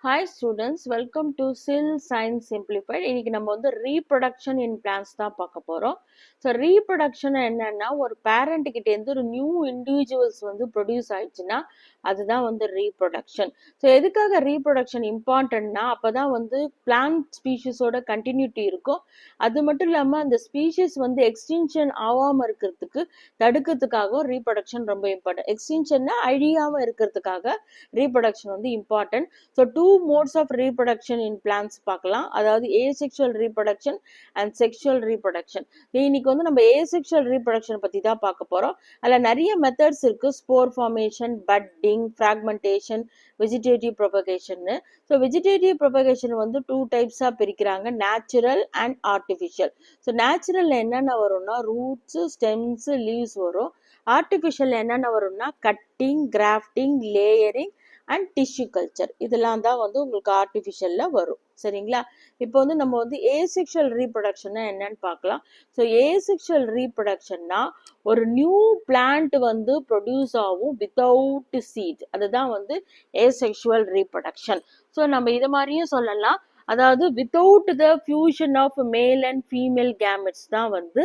Hi students, welcome to Cell Science Simplified. இன்னைக்கு நம்ம வந்து reproduction in plants தான் பார்க்க போறோம். ஸோ reproduction என்னன்னா ஒரு parent கிட்ட இருந்து ஒரு நியூ இண்டிவிஜுவல்ஸ் வந்து ப்ரொடியூஸ் ஆயிடுச்சுன்னா அதுதான் வந்து reproduction. ஸோ எதுக்காக reproduction இம்பார்ட்டன்ட்னா அப்பதான் வந்து பிளான்ட் ஸ்பீஷிஸோட கண்டினியூட்டி இருக்கும். அது மட்டும் இல்லாம அந்த ஸ்பீஷிஸ் வந்து எக்ஸ்டிங்ஷன் ஆகாம இருக்கிறதுக்கு தடுக்கிறதுக்காகவும் reproduction ரொம்ப இம்பார்ட்டன்ட். எக்ஸ்டிங்ஷன்னா அழியாம இருக்கிறதுக்காக reproduction வந்து important. So two modes of reproduction in plants பார்க்கலாம். அதாவது asexual reproduction and sexual reproduction. இன்னைக்கு வந்து நம்ம ஏசெக்சுவல் ரீப்ரொடக்ஷன் பற்றி தான் பார்க்க போகிறோம். அதில் நிறைய மெத்தட்ஸ் இருக்குது. Spore formation, budding, fragmentation, vegetative ப்ரொபகேஷன்னு. ஸோ வெஜிடேட்டிவ் ப்ரொபகேஷன் வந்து டூ டைப்ஸாக பிரிக்கிறாங்க, நேச்சுரல் அண்ட் ஆர்டிஃபிஷியல். ஸோ நேச்சுரலில் என்னென்ன வரும்னா ரூட்ஸு, ஸ்டெம்ஸு, லீவ்ஸ் வரும். ஆர்டிஃபிஷியல் என்னென்ன வரும்னா cutting, grafting, layering and tissue culture. இதெல்லாம் தான் வந்து உங்களுக்கு ஆர்டிஃபிஷியல்ல வரும். சரிங்களா? இப்போ வந்து நம்ம வந்து ஏசெக்சுவல் ரீப்ரொடக்ஷன்னா என்னன்னு பார்க்கலாம். ஸோ ஏசெக்சுவல் ரீப்ரொடக்ஷன்னா ஒரு நியூ பிளான்ட் வந்து ப்ரொடியூஸ் ஆகும் வித்தவுட் சீட். அதுதான் வந்து ஏசெக்சுவல் ரீப்ரொடக்ஷன். ஸோ நம்ம இது மாதிரியும் சொல்லலாம். அதாவது without the fusion of male and female gametes தான் வந்து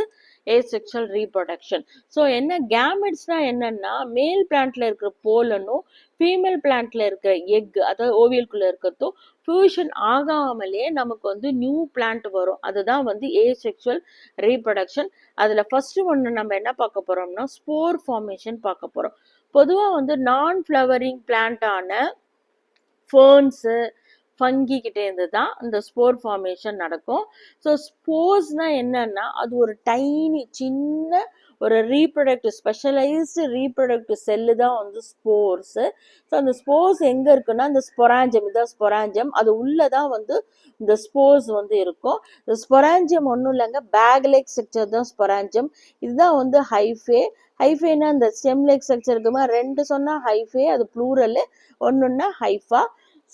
ஏசெக்சுவல் ரீப்ரொடக்ஷன். ஸோ என்ன கேமெட்ஸ்னா என்னன்னா மேல் பிளான்ட்ல இருக்கிற போலனும் ஃபீமேல் பிளான்ட்ல இருக்கிற எக், அதாவது ஓவியல்குள்ள இருக்கிறதும் ஃபியூஷன் ஆகாமலே நமக்கு வந்து நியூ பிளான்ட் வரும். அதுதான் வந்து ஏசெக்சுவல் ரீப்ரொடக்ஷன். அதுல ஃபர்ஸ்ட் ஒன்று நம்ம என்ன பார்க்க போறோம்னா ஸ்போர் ஃபார்மேஷன் பார்க்க போறோம். பொதுவாக வந்து நான் ஃப்ளவரிங் பிளான்டான ஃபர்ன்ஸு, ஃபங்கி கிட்டே இருந்து தான் இந்த ஸ்போர் ஃபார்மேஷன் நடக்கும். ஸோ ஸ்போர்ஸ்னா என்னன்னா அது ஒரு டைனி சின்ன ஒரு ரீப்ரொடக்டிவ் ஸ்பெஷலைஸ்டு ரீப்ரொடக்டிவ் செல்லு தான் வந்து ஸ்போர்ஸு. ஸோ அந்த ஸ்போர்ஸ் எங்கே இருக்குன்னா இந்த ஸ்பொராஞ்சியம், இதான் ஸ்பொராஞ்சியம். அது உள்ளதான் வந்து இந்த ஸ்போர்ஸ் வந்து இருக்கும். இந்த ஸ்பொராஞ்சியம் ஒன்றும் இல்லைங்க, பேக் லைக் ஸ்ட்ரக்சர் தான் ஸ்பொராஞ்சியம். இதுதான் வந்து ஹைஃபே. ஹைஃபேனா இந்த ஸ்டெம் லைக் ஸ்ட்ரக்சர் இருக்குமா, ரெண்டு சொன்னா ஹைஃபே, அது ப்ளூரல், ஒன்றுன்னா ஹைஃபா.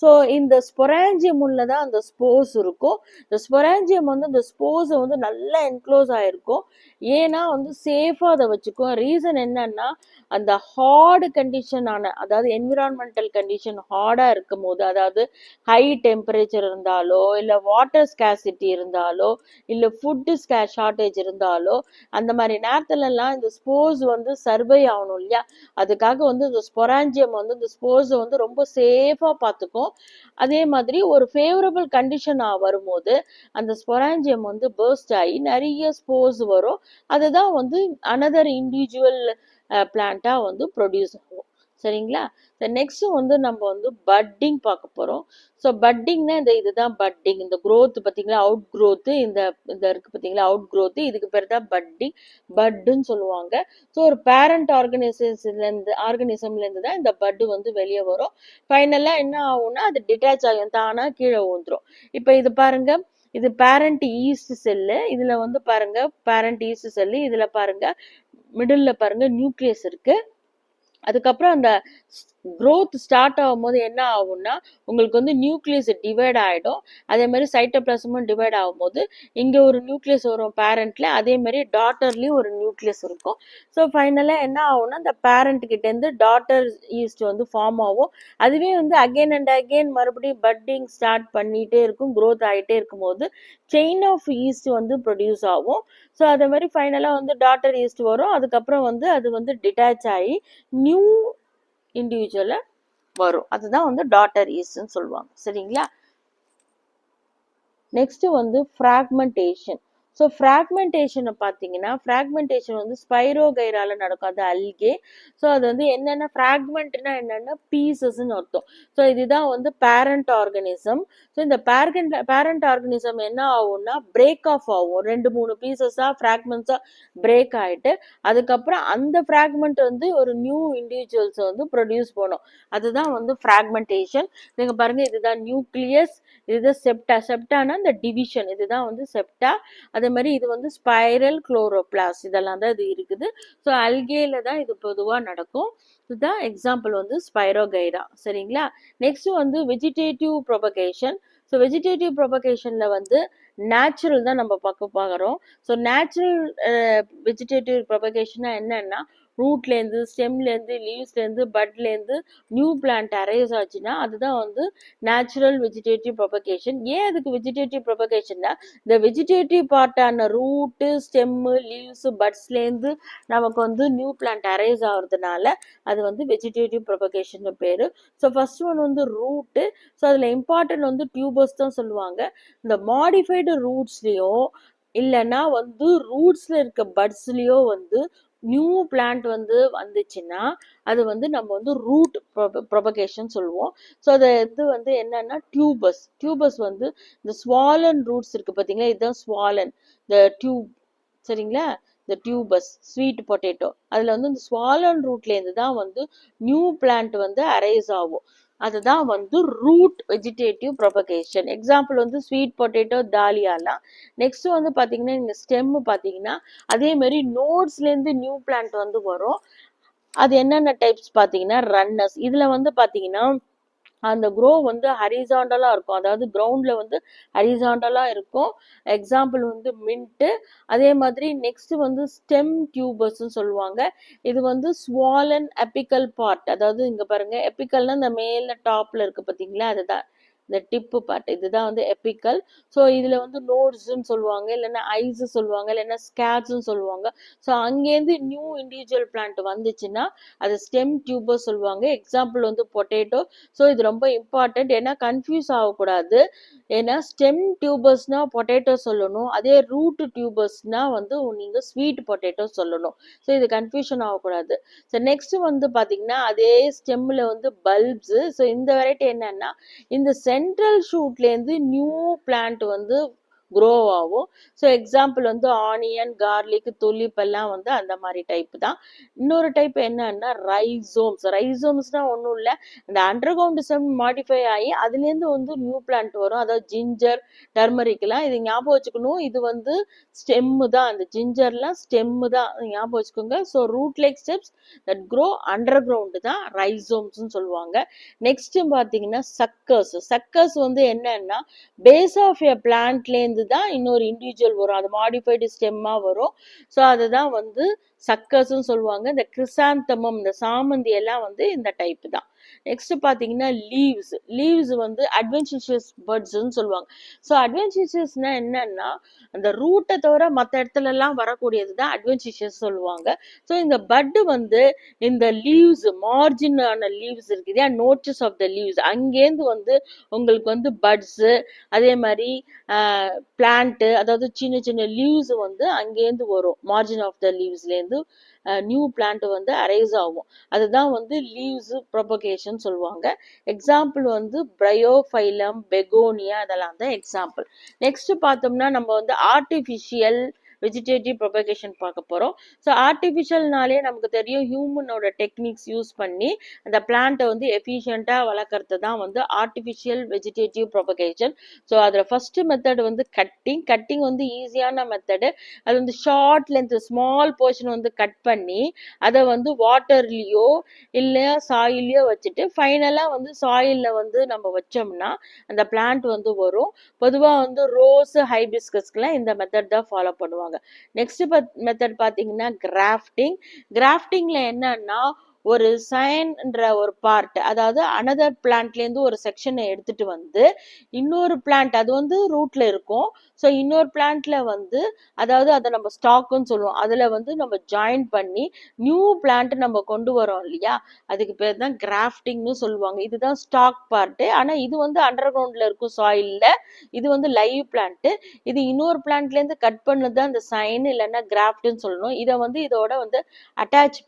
ஸோ இந்த ஸ்பொராஞ்சியம் உள்ளதான் அந்த ஸ்போர்ஸ் இருக்கும். இந்த ஸ்பொராஞ்சியம் வந்து இந்த ஸ்போர்ஸை வந்து நல்லா என்க்ளோஸ் ஆகிருக்கும். ஏன்னா வந்து சேஃபாக அதை வச்சுக்கும். ரீசன் என்னன்னா அந்த ஹார்டு கண்டிஷனான, அதாவது என்விரான்மெண்டல் கண்டிஷன் ஹார்டாக இருக்கும் போது, அதாவது ஹை டெம்பரேச்சர் இருந்தாலோ இல்லை வாட்டர் ஸ்கேசிட்டி இருந்தாலோ இல்லை ஃபுட்டு ஷார்ட்டேஜ் இருந்தாலோ அந்த மாதிரி நேரத்துலலாம் இந்த ஸ்போர்ஸ் வந்து சர்வை ஆகணும் இல்லையா, அதுக்காக வந்து இந்த ஸ்பொராஞ்சியம் வந்து இந்த ஸ்போர்ஸை வந்து ரொம்ப சேஃபாக பார்த்துக்கும். அதே மாதிரி ஒரு ஃபேவரபிள் கண்டிஷன் வரும்போது அந்த ஸ்பொராஞ்சியம் வந்து பர்ஸ்ட் ஆகி நிறைய ஸ்போர்ஸ் வரும். அதுதான் வந்து அனதர் இண்டிவிஜுவல் பிளான்ட்டா வந்து ப்ரொடியூஸ் ஆகும். சரிங்களா? நெக்ஸ்ட் வந்து நம்ம வந்து பட்டிங் பார்க்க போறோம். ஸோ பட்டிங்னா இதுதான் பட்டிங். இந்த growth பார்த்தீங்களா, அவுட் growth, இந்த இருக்கு பார்த்தீங்களா அவுட் growth, இதுக்கு பேர் தான் பட்டிங், பட்டுன்னு சொல்லுவாங்க. ஸோ ஒரு பேரண்ட் ஆர்கனிசம்ல இருந்து தான் இந்த பட்டு வந்து வெளியே வரும். ஃபைனலா என்ன ஆகும்னா அது டிட்டாச் ஆகும், தானா கீழே ஊந்துரும். இப்போ இது பாருங்க, இது பேரண்ட் ஈஸ்ட் செல்லு. இதுல வந்து பாருங்க பேரண்ட் ஈஸ்ட் செல்லு, இதுல பாருங்க மிடில்ல பாருங்க நியூக்ளியஸ் இருக்கு. அதுக்கப்புறம் அந்த growth ஸ்டார்ட் ஆகும்போது என்ன ஆகும்னா உங்களுக்கு வந்து நியூக்ளியஸ் டிவைட் ஆகிடும். அதே மாதிரி சைட்டோபிளாசமும் டிவைட் ஆகும்போது இங்கே ஒரு நியூக்ளியஸ் வரும் பேரண்ட்ல, அதே மாதிரி டாட்டர்லேயும் ஒரு நியூக்ளியஸ் இருக்கும். ஸோ ஃபைனலாக என்ன ஆகும்னா இந்த பேரண்ட் கிட்டேருந்து டாட்டர் ஈஸ்ட் வந்து ஃபார்ம் ஆகும். அதுவே வந்து அகெயின் அண்ட் அகெயின் மறுபடியும் பட்டிங் ஸ்டார்ட் பண்ணிகிட்டே இருக்கும். growth ஆகிட்டே இருக்கும்போது செயின் ஆஃப் ஈஸ்ட் வந்து ப்ரொடியூஸ் ஆகும். ஸோ அதே மாதிரி ஃபைனலாக வந்து டாட்டர் ஈஸ்ட் வரும். அதுக்கப்புறம் வந்து அது வந்து டிட்டாச் ஆகி நியூ இண்டிவிஜுவல வரும். அதுதான் வந்து டாட்டர் ஈஸ்ட்னு சொல்லுவாங்க. சரிங்களா? நெக்ஸ்ட் வந்து ஃப்ராக்மெண்டேஷன். ஸோ ஃப்ராக்மெண்டேஷனை பார்த்தீங்கன்னா ஃப்ராக்மெண்டேஷன் வந்து ஸ்பைரோகைரால நடக்கும், அது அல்கே. ஸோ அது வந்து என்னென்ன ஃப்ராக்மெண்ட்னா என்னென்ன பீசஸ்ன்னு அர்த்தம். ஸோ இதுதான் வந்து பேரண்ட் ஆர்கனிசம். ஸோ இந்த பேரண்ட் ஆர்கனிசம் என்ன ஆகும்னா பிரேக் ஆஃப் ஆகும், 2-3 பீசஸாக ஃப்ராக்மெண்ட்ஸாக பிரேக் ஆகிட்டு அதுக்கப்புறம் அந்த ஃப்ராக்மெண்ட் வந்து ஒரு நியூ இண்டிவிஜுவல்ஸை வந்து ப்ரொடியூஸ் பண்ணும். அதுதான் வந்து ஃப்ராக்மெண்டேஷன். நீங்கள் பாருங்க, இதுதான் நியூக்ளியஸ், இதுதான் செப்டா. செப்டானா இந்த டிவிஷன், இதுதான் வந்து செப்டா. அதே மாதிரி இது வந்து ஸ்பைரல் குளோரோபிளாஸ்ட், இதெல்லாம் தான் இது இருக்குது. ஸோ அல்கேல தான் இது பொதுவாக நடக்கும். இதுதான் எக்ஸாம்பிள் வந்து ஸ்பைரோகைரா. சரிங்களா? நெக்ஸ்ட் வந்து வெஜிடேட்டிவ் ப்ரொபகேஷன். ஸோ வெஜிடேட்டிவ் ப்ரொபகேஷன்ல வந்து நேச்சுரல் தான் நம்ம பார்க்குறோம். ஸோ நேச்சுரல் வெஜிடேட்டிவ் ப்ரொபகேஷனா என்னன்னா ரூட்லேருந்து, ஸ்டெம்லேருந்து, லீவ்ஸ்லேருந்து, பட்லேருந்து நியூ பிளான்ட் அரைஸ் ஆச்சுன்னா அதுதான் வந்து நேச்சுரல் வெஜிடேட்டிவ் ப்ரொபகேஷன். ஏன் அதுக்கு வெஜிடேட்டிவ் ப்ரொபகேஷன்னா இந்த வெஜிடேட்டிவ் பார்ட்டான ரூட்டு, ஸ்டெம்மு, லீவ்ஸ், பட்ஸ்லேருந்து நமக்கு வந்து நியூ பிளான்ட் அரைஸ் ஆகுறதுனால அது வந்து வெஜிடேட்டிவ் ப்ரொபகேஷன் பேரு. ஸோ ஃபர்ஸ்ட் ஒன் வந்து ரூட்டு. ஸோ அதில் இம்பார்ட்டன்ட் வந்து டியூபர்ஸ் தான் சொல்லுவாங்க. இந்த மாடிஃபைடு ரூட்ஸ்லேயோ இல்லைன்னா வந்து ரூட்ஸ்ல இருக்க பட்ஸ்லயோ வந்து நியூ பிளான்ட் வந்து வந்துச்சுன்னா அது வந்து நம்ம வந்து ரூட் ப்ரொபகேஷன் சொல்லுவோம். ஸோ அது இது வந்து என்னன்னா டியூபர்ஸ் வந்து இந்த ஸ்வாலன் ரூட்ஸ் இருக்கு பார்த்தீங்களா, இதுதான் ஸ்வாலன் இந்த டியூப், சரிங்களா. இந்த டியூபஸ் ஸ்வீட் பொட்டேட்டோ அதுல வந்து இந்த ஸ்வாலன் ரூட்ல இருந்து தான் வந்து நியூ பிளான்ட் வந்து அரைஸ் ஆகும். அதுதான் வந்து ரூட் வெஜிடேட்டிவ் ப்ரொபகேஷன். எக்ஸாம்பிள் வந்து ஸ்வீட் பொட்டேட்டோ, தாலியாலாம். நெக்ஸ்ட் வந்து பாத்தீங்கன்னா இந்த ஸ்டெம் பாத்தீங்கன்னா அதே மாதிரி நோட்ஸ்ல இருந்து நியூ பிளான்ட் வந்து வரும். அது என்னென்ன டைப்ஸ் பாத்தீங்கன்னா ரன்னர்ஸ். இதுல வந்து பாத்தீங்கன்னா அந்த க்ரோ வந்து ஹரிசாண்டலா இருக்கும், அதாவது கிரவுண்ட்ல வந்து ஹரிசாண்டலா இருக்கும். எக்ஸாம்பிள் வந்து மின்ட்டு. அதே மாதிரி நெக்ஸ்ட் வந்து ஸ்டெம் டியூபர்ஸ் சொல்லுவாங்க. இது வந்து ஸ்வாலன் எபிக்கல் பார்ட், அதாவது இங்க பாருங்க எபிக்கல்னா இந்த மேல டாப்ல இருக்கு பாத்தீங்களா, அதுதான் இந்த டிப்பு பார்ட், இதுதான் வந்து எபிக்கல். ஸோ இதுல வந்து நோட்ஸ்ன்னு சொல்லுவாங்க, இல்லைன்னா ஐஸ் சொல்லுவாங்க, இல்லைன்னா ஸ்கேட்ஸ்ன்னு சொல்லுவாங்க. ஸோ அங்கேருந்து நியூ இண்டிவிஜுவல் பிளான்ட் வந்துச்சுன்னா அது ஸ்டெம் டியூபர் சொல்லுவாங்க. எக்ஸாம்பிள் வந்து பொட்டேட்டோ. ஸோ இது ரொம்ப இம்பார்ட்டன்ட், ஏன்னா கன்ஃபியூஸ் ஆகக்கூடாது. ஏன்னா ஸ்டெம் டியூபர்ஸ்னா பொட்டேட்டோ சொல்லணும், அதே ரூட் டியூபர்ஸ்னா வந்து நீங்க ஸ்வீட் பொட்டேட்டோ சொல்லணும். ஸோ இது கன்ஃபியூஷன் ஆகக்கூடாது. ஸோ நெக்ஸ்ட் வந்து பாத்தீங்கன்னா அதே ஸ்டெம்ல வந்து பல்ப்ஸ். ஸோ இந்த வெரைட்டி என்னன்னா இந்த சென்ட்ரல் ஷூட்லேருந்து நியூ பிளான்ட் வந்து க்ரோ ஆகும். ஸோ எக்ஸாம்பிள் வந்து ஆனியன், கார்லிக், துலிப் எல்லாம் வந்து அந்த மாதிரி டைப் தான். இன்னொரு டைப் என்னன்னா ரைசோம்ஸ்னா ஒன்றும் இல்லை, இந்த அண்டர் கிரவுண்ட் செம் மாடிஃபை ஆகி அதுலேருந்து வந்து நியூ பிளான்ட் வரும். அதாவது ஜிஞ்சர், டர்மரிக்லாம் இது ஞாபகம் வச்சுக்கணும். இது வந்து ஸ்டெம்மு தான், அந்த ஜிஞ்சர்லாம் ஸ்டெம்மு தான் ஞாபகம் வச்சுக்கோங்க. So root like stems that grow underground தான் ரைசோம்ஸ்ன்னு சொல்லுவாங்க. நெக்ஸ்ட் பார்த்தீங்கன்னா சக்கர்ஸ் வந்து என்னன்னா பேஸ் ஆஃப் எ பிளான்ட்லேருந்து தான் இன்னொரு இண்டிவிஜுவல் வரும், அது மாடிஃபைடு ஸ்டெம்மா வரும். ஸோ அதுதான் வந்து சக்கர்ஸ்ன்னு சொல்லுவாங்க. இந்த கிறிசாந்தமம், இந்த சாமந்தி எல்லாம் வந்து இந்த டைப் தான். நெக்ஸ்ட் பாத்தீங்கன்னா லீவ்ஸ் வந்து அட்வென்டிஷியஸ் பேர்ட்ஸ்ன்னு சொல்லுவாங்க. ஸோ அட்வென்டிஷியஸ்னா என்னன்னா அந்த ரூட்டை தவிர மற்ற இடத்துல எல்லாம் வரக்கூடியது தான் அட்வென்டிஷியஸ் சொல்லுவாங்க. ஸோ இந்த பட் வந்து இந்த லீவ்ஸ் மார்ஜின் ஆன லீவ்ஸ் இருக்கு இல்லையா, நோட்சஸ் ஆஃப் த லீவ்ஸ், அங்கேருந்து வந்து உங்களுக்கு வந்து பட்ஸ், அதே மாதிரி பிளான்ட், அதாவது சின்ன சின்ன லீவ்ஸ் வந்து அங்கேருந்து வரும். மார்ஜின் ஆஃப் த லீவ்ஸ்லேருந்து நியூ பிளான்ட் வந்து அரைஸ் ஆகும். அதுதான் வந்து லீவ்ஸ் ப்ரொபகேஷன் சொல்லுவாங்க. எக்ஸாம்பிள் வந்து பிரையோஃபைலம், பெகோனியா, அதெல்லாம் தான் எக்ஸாம்பிள். நெக்ஸ்ட் பார்த்தோம்னா நம்ம வந்து ஆர்டிஃபிஷியல் வெஜிடேட்டிவ் ப்ரொபகேஷன் பார்க்க போறோம். ஸோ ஆர்டிஃபிஷியல்னாலே நமக்கு தெரியும், ஹியூமனோட டெக்னிக்ஸ் யூஸ் பண்ணி அந்த பிளான்ட்டை வந்து எஃபிஷியண்டா வளர்க்கறது தான் வந்து ஆர்டிஃபிஷியல் வெஜிடேட்டிவ் ப்ரொபகேஷன். ஸோ அதில் ஃபர்ஸ்ட் மெத்தட் வந்து கட்டிங் வந்து ஈஸியான மெத்தடு. அது வந்து ஷார்ட் லென்த் ஸ்மால் போர்ஷன் வந்து கட் பண்ணி அதை வந்து வாட்டர்லயோ இல்லை சாயிலையோ வச்சுட்டு ஃபைனலாக வந்து சாயிலில் வந்து நம்ம வச்சோம்னா அந்த பிளான்ட் வந்து வரும். பொதுவாக வந்து ரோஸ், ஹைபிஸ்கஸ்க்குலாம் இந்த மெத்தட் தான் ஃபாலோ பண்ணுவாங்க. நெக்ஸ்ட் மெத்தட் பார்த்தீங்கன்னா கிராஃப்டிங்ல என்னன்னா ஒரு சயன்ற ஒரு பார்ட், அதாவது அனதர் பிளான்ட்ல இருந்து ஒரு செக்ஷனை எடுத்துட்டு வந்து இன்னொரு பிளான்ட், அது வந்து ரூட்ல இருக்கும். ஸோ இன்னொரு பிளான்ட்ல வந்து அதாவது அதை நம்ம ஸ்டாக்னு சொல்லுவோம், அதுல வந்து நம்ம ஜாயின் பண்ணி நியூ பிளான்ட் நம்ம கொண்டு வரோம் இல்லையா, அதுக்கு பேர் தான் கிராஃப்டிங்னு சொல்லுவாங்க. இதுதான் ஸ்டாக் பார்ட். ஆனா இது வந்து அண்டர் கிரவுண்ட்ல இருக்கும் சாயில்ல, இது வந்து லைவ் பிளான்ட். இது இன்னொரு பிளான்ட்ல இருந்து கட் பண்ணது அந்த சைன் இல்லைன்னா கிராஃப்ட்னு சொல்லணும். இதை வந்து இதோட வந்து அட்டாச்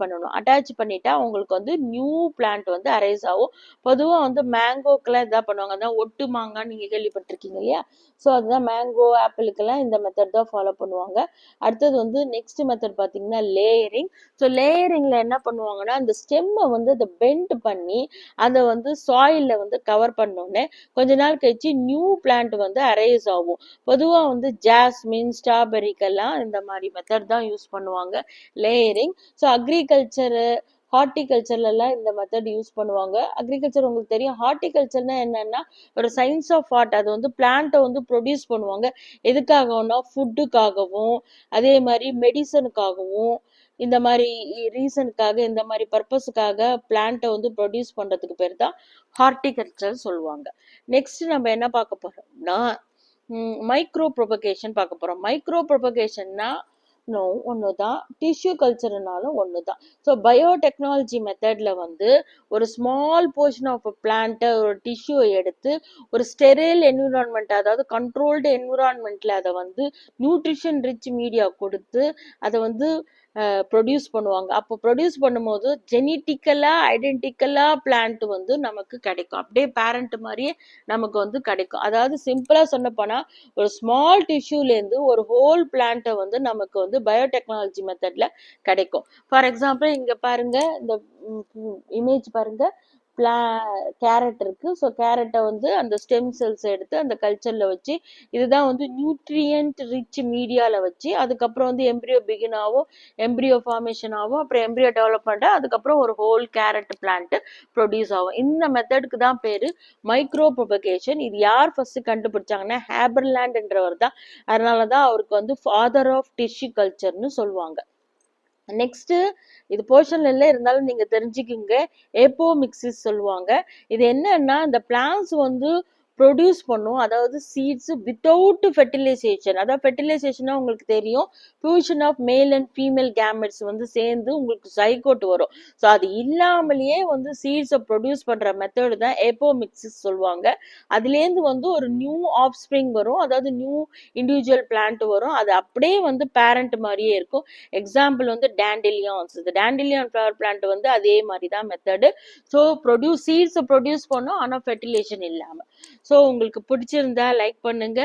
பண்ணிட்டா உங்களுக்கு வந்து நியூ பிளான்ட் வந்து அரைஸ் ஆகும். பொதுவா வந்து மேங்கோக்கெல்லாம் இதான் பண்ணுவாங்க, அதான் ஒட்டு மாங்காய் நீங்க கேள்விப்பட்டிருக்கீங்க இல்லையா. ஸோ அதுதான் மேங்கோ, ஆப்பிளுக்கெல்லாம் இந்த மெத்தட் தான் ஃபாலோ பண்ணுவாங்க. அடுத்தது வந்து நெக்ஸ்ட் மெத்தட் பார்த்தீங்கன்னா லேயரிங். ஸோ லேயரிங்ல என்ன பண்ணுவாங்கன்னா அந்த ஸ்டெம்மை வந்து அதை பெண்ட் பண்ணி அதை வந்து சாயில்ல வந்து கவர் பண்ணோன்னே கொஞ்ச நாள் கழிச்சு நியூ பிளான்ட் வந்து அரைஸ் ஆகும். பொதுவாக வந்து ஜாஸ்மின், ஸ்ட்ராபெரிக்கெல்லாம் இந்த மாதிரி மெத்தட் தான் யூஸ் பண்ணுவாங்க, லேயரிங். ஸோ அக்ரிகல்ச்சரு, ஹார்டிகல்ச்சர்லாம் இந்த மெத்தட் யூஸ் பண்ணுவாங்க. அக்ரிகல்ச்சர் உங்களுக்கு தெரியும். ஹார்டிகல்ச்சர்னா என்னன்னா ஒரு சயின்ஸ் ஆஃப் ஆர்ட். அது வந்து பிளான்ட்டை வந்து ப்ரொடியூஸ் பண்ணுவாங்க. எதுக்காகவும்னா ஃபுட்டுக்காகவும், அதே மாதிரி மெடிசனுக்காகவும், இந்த மாதிரி ரீசனுக்காக இந்த மாதிரி பர்பஸுக்காக பிளான்ட்டை வந்து ப்ரொடியூஸ் பண்றதுக்கு பேர் தான் ஹார்டிகல்ச்சர் சொல்லுவாங்க. நெக்ஸ்ட் நம்ம என்ன பார்க்க போறோம்னா மைக்ரோ ப்ரொபகேஷன் பார்க்க போறோம். மைக்ரோ ப்ரொபகேஷன்னா ஒன்று தான், டிஷ்யூ கல்ச்சர்னாலும் ஒன்று தான். ஸோ பயோடெக்னாலஜி மெத்தட்ல வந்து ஒரு ஸ்மால் போர்ஷன் ஆஃப் பிளான்ட்டை ஒரு டிஷ்யூவை எடுத்து ஒரு ஸ்டெரைல் என்விரான்மெண்ட், அதாவது கண்ட்ரோல்டு என்விரான்மெண்ட்ல அதை வந்து நியூட்ரிஷன் ரிச் மீடியா கொடுத்து அதை வந்து ப்ரொடியூஸ் பண்ணுவாங்க. அப்போ ப்ரொடியூஸ் பண்ணும்போது ஜெனட்டிக்கலா ஐடென்டிக்கலா பிளான்ட் வந்து நமக்கு கிடைக்கும். அப்படியே பேரண்ட் மாதிரியே நமக்கு வந்து கிடைக்கும். அதாவது சிம்பிளா சொன்ன போனா ஒரு ஸ்மால் டிஷ்யூலேருந்து ஒரு ஹோல் பிளான்ட்டை வந்து நமக்கு வந்து பயோடெக்னாலஜி மெத்தட்ல கிடைக்கும். ஃபார் எக்ஸாம்பிள் இங்க பாருங்க, இந்த இமேஜ் பாருங்க, கேரட் இருக்கு. ஸோ கேரட்டை வந்து அந்த ஸ்டெம் செல்ஸ் எடுத்து அந்த கல்ச்சர்ல வச்சு, இதுதான் வந்து நியூட்ரியன்ட் ரிச் மீடியால வச்சு, அதுக்கப்புறம் வந்து எம்பிரியோ பிகின் ஆகும், எம்பிரியோ ஃபார்மேஷன் ஆகும், அப்புறம் எம்பிரியோ டெவலப்மெண்ட், அதுக்கப்புறம் ஒரு ஹோல் கேரட் பிளான்ட் ப்ரொடியூஸ் ஆகும். இந்த மெத்தடுக்கு தான் பேரு மைக்ரோ ப்ரொபகேஷன். இது யார் ஃபர்ஸ்ட் கண்டுபிடிச்சாங்கன்னா ஹேபர்லேண்ட்ன்றவர் தான். அதனாலதான் அவருக்கு வந்து ஃபாதர் ஆஃப் டிஷ்யூ கல்ச்சர்னு சொல்லுவாங்க. நெக்ஸ்ட் இது போர்ஷன்ல இல்லை, இருந்தாலும் நீங்க தெரிஞ்சுக்கிங்க, ஏப்போமிக்சிஸ் சொல்லுவாங்க. இது என்னன்னா இந்த பிளான்ஸ் வந்து ப்ரொடியூஸ் பண்ணும், அதாவது சீட்ஸ் வித்தவுட் ஃபெர்டிலைசேஷன். அதாவது ஃபெர்டிலைசேஷனா உங்களுக்கு தெரியும், fusion of male and female gametes வந்து சேர்ந்து உங்களுக்கு சைகோட் வரும். ஸோ அது இல்லாமலேயே வந்து சீட்ஸை ப்ரொடியூஸ் பண்ற மெத்தட் தான் ஏப்போமிக்சிஸ் சொல்லுவாங்க. அதுலேருந்து வந்து ஒரு நியூ ஆஃப் ஸ்ப்ரிங் வரும், அதாவது நியூ இண்டிவிஜுவல் பிளான்ட் வரும். அது அப்படியே வந்து பேரண்ட் மாதிரியே இருக்கும். எக்ஸாம்பிள் வந்து டேண்டிலியான்ஸ். இந்த டேண்டிலியான் ஃப்ளவர் பிளான்ட் வந்து அதே மாதிரி தான் மெத்தடு. ஸோ சீட்ஸை ப்ரொடியூஸ் பண்ணும், ஆனால் ஃபெர்டிலேஷன் இல்லாமல். ஸோ உங்களுக்கு பிடிச்சிருந்தா லைக் பண்ணுங்க.